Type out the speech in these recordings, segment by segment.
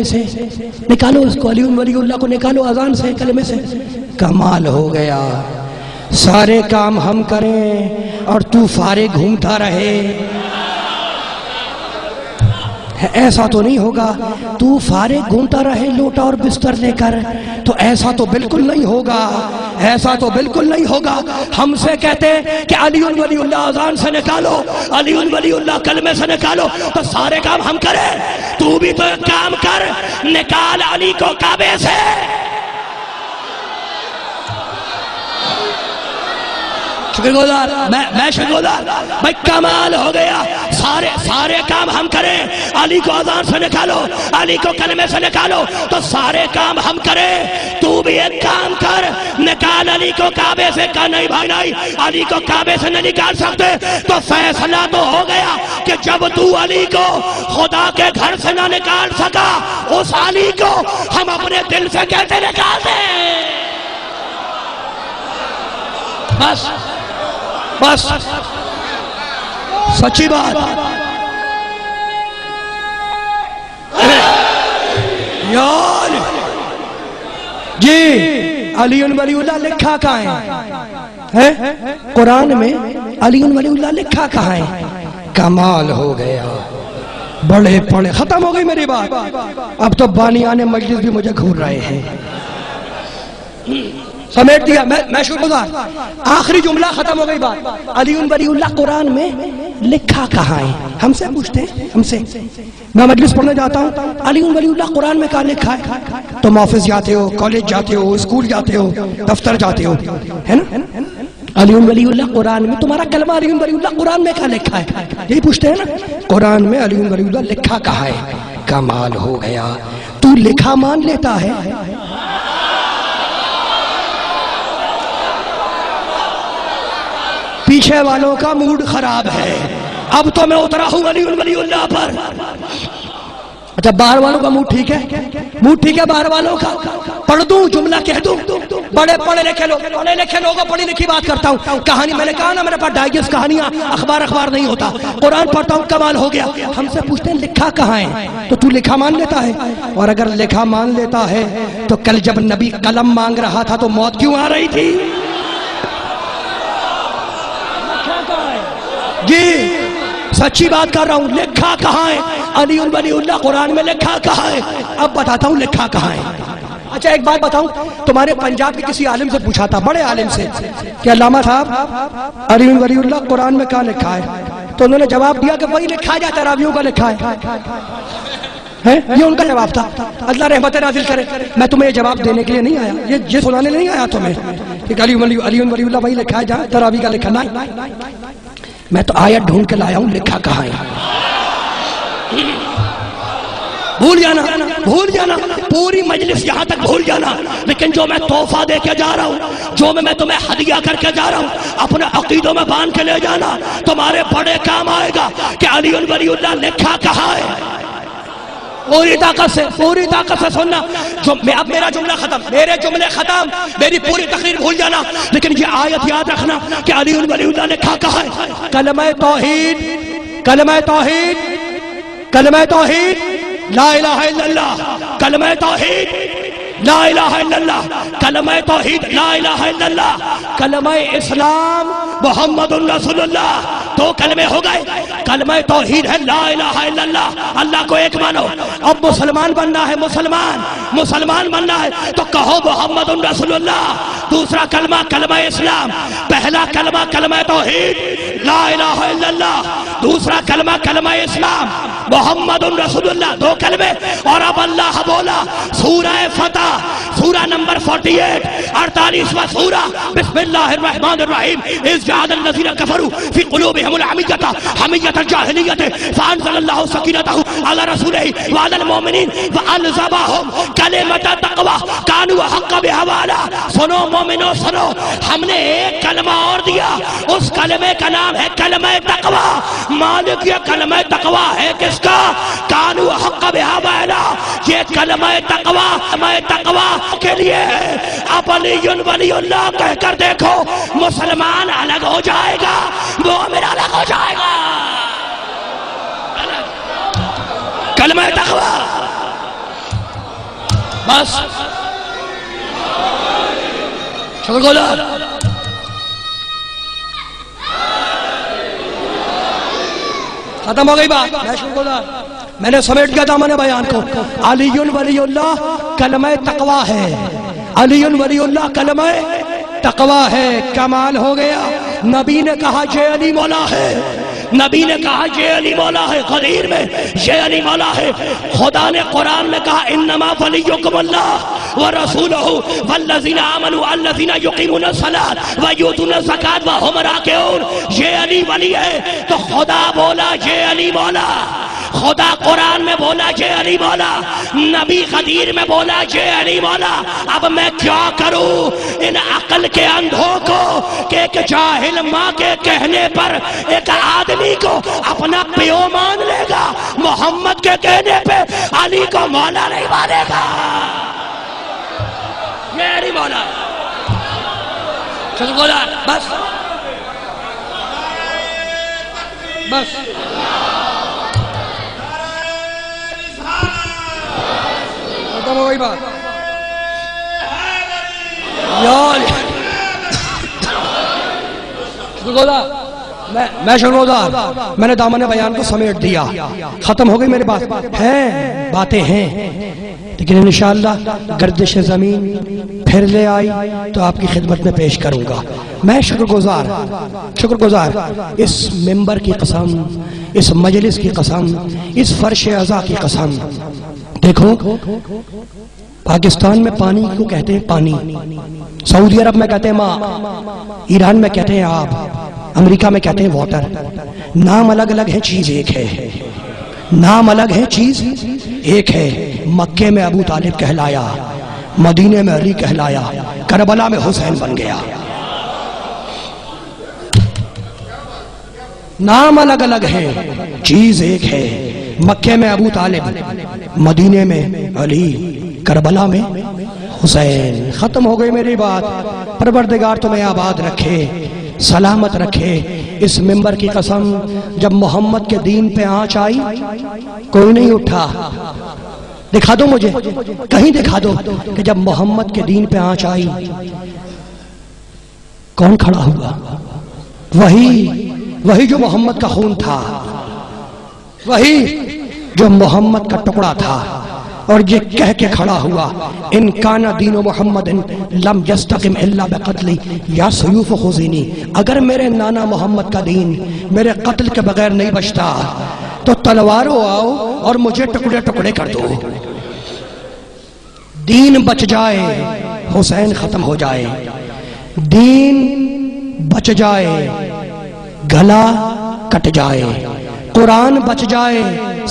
سے نکالو اس کو، علی ولی اللہ کو نکالو اذان سے، کلمے سے. کمال ہو گیا. سارے کام ہم کریں اور تو فارغ گھومتا رہے. ایسا تو نہیں ہوگا. تو فارغ گھومتا رہے لوٹا اور بستر لے کر، تو ایسا تو بالکل نہیں ہوگا. ایسا تو بالکل نہیں ہوگا. ہم سے کہتے کہ علی ولی اللہ اذان سے نکالو، علی ولی اللہ کلمے سے نکالو، تو سارے کام ہم کریں. تو بھی تو ایک کام کر، نکال علی کو کعبے سے. شکر گزار میں شکر گزار بھائی. کمال ہو گیا. سارے کام ہم کریں. علی کو اذان سے نکالو، علی کو کلمے سے نکالو، تو سارے کام ہم کریں. تو بھی ایک کام کر، نکال علی کو کعبے سے. کہا نہیں بھائی نہیں، علی کو کعبے سے نہیں نکال سکتے. تو فیصلہ تو ہو گیا کہ جب تو علی کو خدا کے گھر سے نہ نکال سکا، اس علی کو ہم اپنے دل سے کیسے نکال دیں. بس سچی بات. یار جی علی ولی اللہ لکھا کہاں ہے؟ قرآن میں علی ولی اللہ لکھا کہاں ہے؟ کمال ہو گیا. بڑے پڑے. ختم ہو گئی میری بات. اب تو بانیان مجلس بھی مجھے گھور رہے ہیں. سمیٹ دیا. میں شکر گزار. آخری جملہ ختم ہو گئی بات. علی ولی اللہ قرآن میں لکھا کہاں ہے؟ ہم سے پوچھتے ہیں. ہم سے میں مجلس پڑھنے جاتا ہوں، علی ولی اللہ قرآن میں کہاں لکھا ہے؟ تم آفس جاتے ہو، کالج جاتے ہو، اسکول جاتے ہو، دفتر جاتے ہو، ہے نا؟ علی ولی اللہ قرآن میں تمہارا کلمہ علی ولی اللہ قرآن میں کہاں لکھا ہے؟ یہی پوچھتے ہیں نا. قرآن میں علی ولی اللہ لکھا کہاں ہے؟ کمال ہو گیا. تو لکھا مان لیتا ہے. پیچھے والوں کا موڈ خراب ہے. اب تو میں اترا ہوں علی ولی اللہ پر. اچھا باہر والوں کا موڈ ٹھیک ہے؟ موڈ ٹھیک ہے باہر والوں کا؟ پڑھ دوں جملہ کہہ دوں؟ بڑے پڑھے لکھے لوگوں پڑھی لکھی بات کرتا ہوں. کہانی میں نے کہا نا میرے پاس ڈائجسٹ کہانیاں اخبار نہیں ہوتا. قرآن پڑھتا ہوں. کمال ہو گیا. ہم سے پوچھتے ہیں لکھا کہاں ہے؟ تو لکھا مان لیتا ہے. اور اگر لکھا مان لیتا ہے تو کل جب نبی قلم مانگ رہا تھا تو موت کیوں آ رہی تھی؟ جی سچی بات کر رہا ہوں. لکھا کہاں ہے؟ علی ولی اللہ قرآن میں لکھا کہاں ہے؟ اب بتاتا ہوں لکھا کہاں ہے. اچھا ایک بات بتاؤں. تمہارے پنجاب کے کسی عالم سے پوچھا تھا، بڑے عالم سے، کہ علامہ صاحب علی ولی اللہ قرآن میں کہاں لکھا ہے؟ تو انہوں نے جواب دیا کہ وہی لکھا جائے تراویحوں کا لکھا ہے. یہ ان کا جواب تھا. اللہ رحمت نازل کرے. میں تمہیں یہ جواب دینے کے لیے نہیں آیا، یہ سنانے نہیں آیا تمہیں کہ علی ولی اللہ وہی لکھا ہے جہاں تراویح کا لکھا. نہیں، میں تو آیت ڈھونڈ کے لایا ہوں. لکھا کہاں ہے؟ بھول جانا پوری مجلس یہاں تک بھول جانا. لیکن جو میں تحفہ دے کے جا رہا ہوں، جو میں تمہیں ہدیہ کر کے جا رہا ہوں، اپنے عقیدوں میں باندھ کے لے جانا. تمہارے بڑے کام آئے گا کہ علی ولی اللہ لکھا کہاں ہے. پوری طاقت سے سننا. اب میرا جملہ ختم، میرے جملے ختم، میری پوری تقریر بھول جانا. لیکن یہ آیت یاد رکھنا کہ علی ولی اللہ لکھا کہاں ہے. کلمہ توحید لا الہ الا اللہ. کلمہ توحید لا الہ الا اللہ. کلمہ توحید لا الہ الا اللہ. کلمہ اسلام محمد رسول اللہ. دو کلمے ہو گئے. کلمہ توحید ہے لا الہ الا اللہ، اللہ کو ایک مانو. اب مسلمان بننا ہے، مسلمان بننا ہے تو کہو محمد رسول اللہ. دوسرا کلمہ کلمہ اسلام. پہلا کلمہ کلمہ توحید لا الہ الا اللہ. دوسرا کلمہ کلمہ اسلام محمد رسول اللہ. دو کلمے. اور اب اللہ بولا سورہ فتح، سورہ نمبر 48، 48واں سورہ. بسم اللہ الرحمن الرحیم. اذ جعل الذین کفروا فی قلوبہم العمیۃ حمیۃ الجاہلیۃ فانزل اللہ سکینتہ علی رسولہ وعلی المؤمنین والزمہم کلمۃ التقوی کانوا حق بحوالہ. سنو مومنو سنو، ہم نے ایک کلمہ اور دیا. اس کلمے کا نام ہے کلمہ تقوی. مالک یہ کلمہ تقوی ہے کس کا؟ کانوا حق بحوالہ. یہ کلمہ تقوی کے لیے ہے. اب علی ولی اللہ کہہ کر دیکھو، مسلمان الگ ہو جائے گا، مومن الگ ہو جائے گا. کلمہ تقوی بس شکر گزار. ختم ہو گئی بات. میں شکر گزار. میں نے سمیٹ گیا دامن بیان کو. علی ولی اللہ کلمہ تقوی ہے. علی ولی اللہ کلمہ تقوی ہے. کمال ہو گیا. نبی نے کہا یہ علی مولا ہے. نبی نے کہا یہ علی مولا ہے. غدیر میں یہ علی مولا ہے. خدا نے قرآن میں کہا انما ولیکم اللہ ورسولہ والذین آمنوا الذین یقیمون الصلاۃ ویؤتون الزکاۃ وہم راکعون. یہ علی ولی ہے تو خدا بولا یہ علی مولا. خدا قرآن میں بولا یہ علی مولا. نبی غدیر میں بولا یہ علی مولا. اب میں کیا کروں ان عقل کے اندھوں کو کہ ایک جاہل ماں کے کہنے پر ایک آدمی کو اپنا پیو مان لے گا, محمد کے کہنے پہ علی کو مولا نہیں مانے گا. یہ علی مولا. چلو گولا بس بس. ختم ہو گئی بات. میں شکرگزار. میں نے دامن بیان کو سمیٹ دیا. ختم ہو گئی میری بات. ہیں باتیں ہیں لیکن انشاءاللہ گردش زمین پھر لے آئی تو آپ کی خدمت میں پیش کروں گا. میں شکرگزار اس ممبر کی قسم, اس مجلس کی قسم, اس فرش عزا کی قسم. دیکھو پاکستان میں پانی کو کہتے ہیں پانی, سعودی عرب میں کہتے ہیں ماں, ایران میں کہتے ہیں آب, امریکہ میں کہتے ہیں واٹر. نام الگ الگ ہے, چیز ایک ہے. نام الگ ہے, چیز ایک ہے. مکے میں ابو طالب کہلایا, مدینے میں علی کہلایا, کربلا میں حسین بن گیا. نام الگ الگ ہے, چیز ایک ہے. مکے میں ابو طالب, مدینے میں علی, کربلا میں حسین. ختم ہو گئی میری بات. پروردگار تمہیں آباد رکھے, سلامت رکھے. اس ممبر کی قسم جب محمد کے دین پہ آنچ آئی کوئی نہیں اٹھا. دکھا دو مجھے, کہیں دکھا دو کہ جب محمد کے دین پہ آنچ آئی کون کھڑا ہوا. وہی جو محمد کا خون تھا, وہی جو محمد کا ٹکڑا تھا, اور یہ کہہ کے کھڑا ہوا ان کان دین محمد لم یستقم الا بقتلی یا سیوف خزینی. اگر میرے نانا محمد کا دین میرے قتل کے بغیر نہیں بچتا تو تلواروں آؤ اور مجھے ٹکڑے ٹکڑے کر دو. دین بچ جائے حسین ختم ہو جائے. دین بچ جائے گلا کٹ جائے. قرآن بچ جائے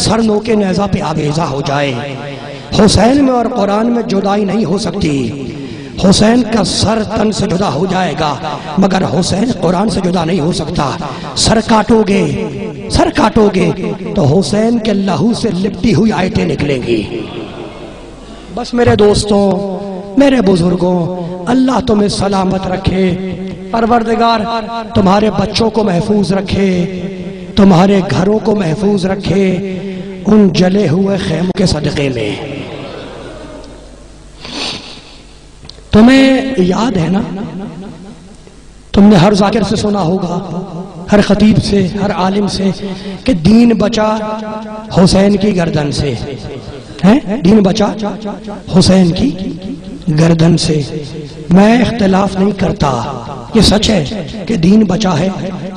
سر نو کے نیزہ پہ آویزہ ہو جائے. حسین میں اور قرآن میں جدائی نہیں ہو سکتی. حسین کا سر تن سے جدا ہو جائے گا مگر حسین قرآن سے جدا نہیں ہو سکتا. سر کاٹو گے تو حسین کے لہو سے لپٹی ہوئی آیتیں نکلیں گی. بس میرے دوستوں, میرے بزرگوں, اللہ تمہیں سلامت رکھے. پروردگار تمہارے بچوں کو محفوظ رکھے, تمہارے گھروں کو محفوظ رکھے ان جلے ہوئے خیموں کے صدقے میں. تمہیں یاد ہے نا, تم نے ہر ذاکر سے سنا ہوگا, ہر خطیب سے, ہر عالم سے کہ دین بچا حسین کی گردن سے. دین بچا حسین کی گردن سے. میں اختلاف نہیں کرتا, یہ سچ ہے کہ دین بچا ہے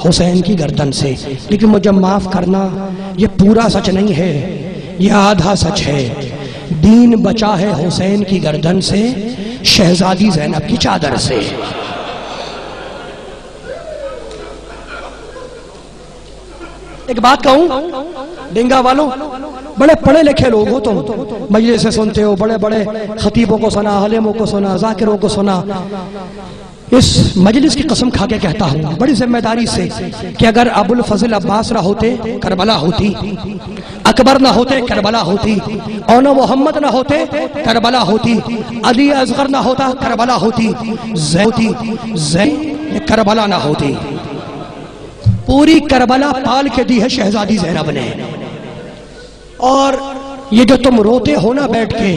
حسین کی گردن سے, لیکن مجھے معاف کرنا یہ پورا سچ نہیں ہے, یہ آدھا سچ ہے. دین بچا ہے حسین کی گردن سے, شہزادی زینب کی چادر سے. ایک بات کہوں, ڈنگا والوں, بڑے پڑھے لکھے لوگ ہو تم, مجلس سے سنتے ہو, بڑے بڑے خطیبوں کو سنا, عالموں کو سنا, ذاکروں کو سنا. اس مجلس کی قسم کھا کے کہتا ہوں بڑی ذمہ داری سے کہ اگر ابو الفضل عباس نہ ہوتے کربلا ہوتی, اکبر نہ ہوتے کربلا ہوتی, اونا محمد نہ ہوتے کربلا ہوتی, علی اصغر نہ ہوتا کربلا ہوتی, زین کربلا نہ ہوتی. پوری کربلا پال کے دی ہے شہزادی زینب نے. اور یہ جو تم روتے ہو نا بیٹھ کے,